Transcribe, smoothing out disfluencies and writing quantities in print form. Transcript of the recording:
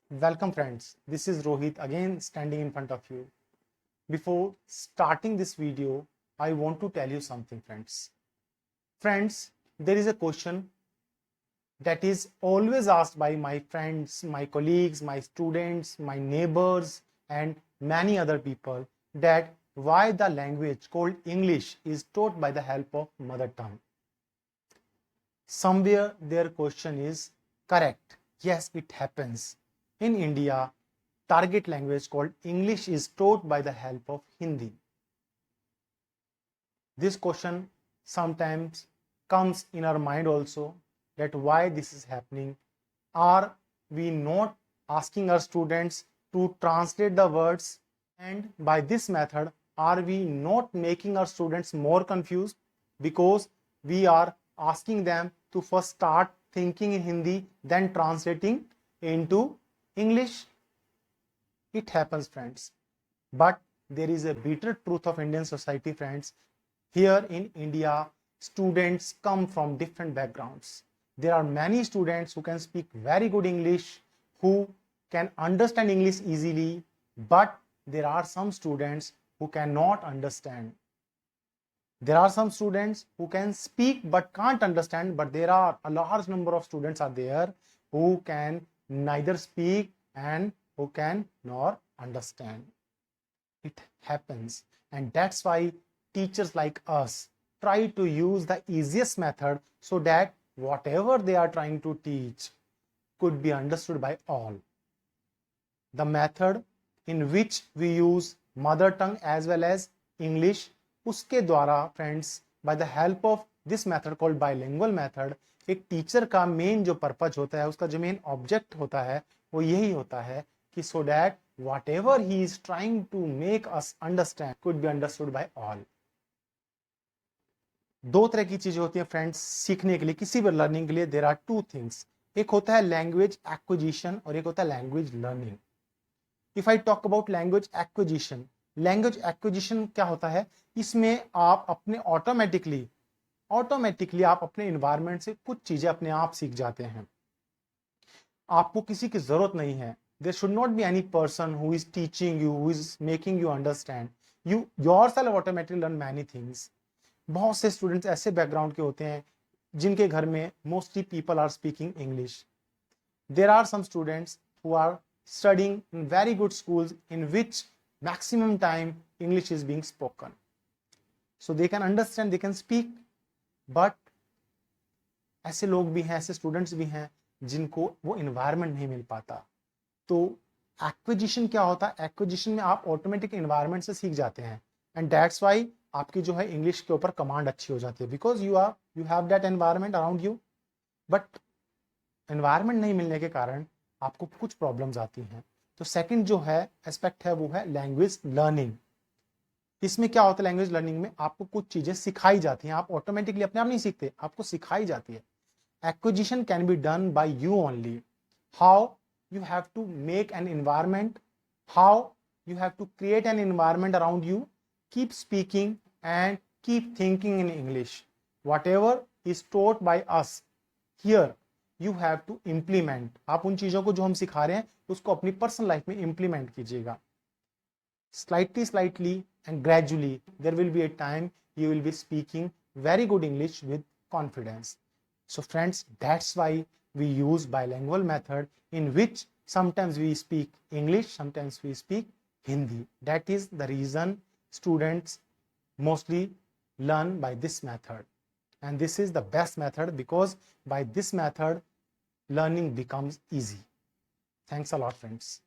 Welcome friends, this is Rohit again standing in front of you. Before starting this video, I want to tell you something friends. Friends, there is a question that is always asked by my friends, my colleagues, my students, my neighbors and many other people, that why the language called English is taught by the help of mother tongue. Somewhere their question is correct. Yes, it happens. In India, target language called English is taught by the help of Hindi. This question sometimes comes in our mind also, that why this is happening. Are we not asking our students to translate the words, and by this method are we not making our students more confused, because we are asking them to first start thinking in Hindi then translating into English? It happens friends, but there is a bitter truth of Indian society friends. Here in India, students come from different backgrounds. There are many students who can speak very good English, who can understand English easily, but there are some students who cannot understand. There are some students who can speak but can't understand, but there are a large number of students are there who can neither speak and who can nor understand. It happens, and that's why teachers like us try to use the easiest method so that whatever they are trying to teach could be understood by all. The method in which we use mother tongue as well as English, उसके द्वारा friends, by the help of this method called bilingual method, एक teacher का main जो purpose होता है, उसका जो main object होता है वो यही होता है कि so that whatever he is trying to make us understand could be understood by all. दो तरह की चीजें होती हैं फ्रेंड्स सीखने के लिए, किसी भी लर्निंग के लिए. There are two things. एक होता है लैंग्वेज एक्विजिशन और एक होता है language learning. If I talk about language acquisition क्या होता है, इसमें आप अपने ऑटोमेटिकली आप अपने इन्वायरमेंट से कुछ चीजें अपने आप सीख जाते हैं. आपको किसी की जरूरत नहीं है. There should not be any person who is teaching you, who is making you understand. You yourself automatically learn many things. बहुत से स्टूडेंट्स ऐसे बैकग्राउंड के होते हैं जिनके घर में mostly people are speaking English. There are some students who are studying in very good schools in which maximum time English is being spoken. So they can understand, they can speak, but ऐसे लोग भी हैं, ऐसे students भी हैं जिनको वो environment नहीं मिल पाता. तो एक्विजिशन क्या होता है, एक्विजिशन में आप ऑटोमेटिक इन्वायरमेंट से सीख जाते हैं, एंड दैट्स वाई आपकी जो है इंग्लिश के ऊपर कमांड अच्छी हो जाती है, because you have that environment around you. But environment नहीं मिलने के कारण आपको कुछ प्रॉब्लम्स आती हैं. तो सेकंड जो है एस्पेक्ट है वो है लैंग्वेज लर्निंग. इसमें क्या होता है, लैंग्वेज लर्निंग में आपको कुछ चीजें सिखाई जाती हैं, आप ऑटोमेटिकली अपने आप नहीं सीखते, आपको सिखाई जाती है. Acquisition can be done by you only. How? You have to make an environment. How? You have to create an environment around you. Keep speaking and keep thinking in English. Whatever is taught by us here, you have to implement. आप उन चीजों को जो हम सिखा रहे हैं उसको अपनी पर्सनल लाइफ में implement कीजिएगा. Slightly and gradually there will be a time you will be speaking very good English with confidence. So friends, that's why we use bilingual method in which sometimes we speak English, sometimes we speak Hindi. That is the reason students mostly learn by this method, and this is the best method because by this method learning becomes easy. Thanks a lot friends.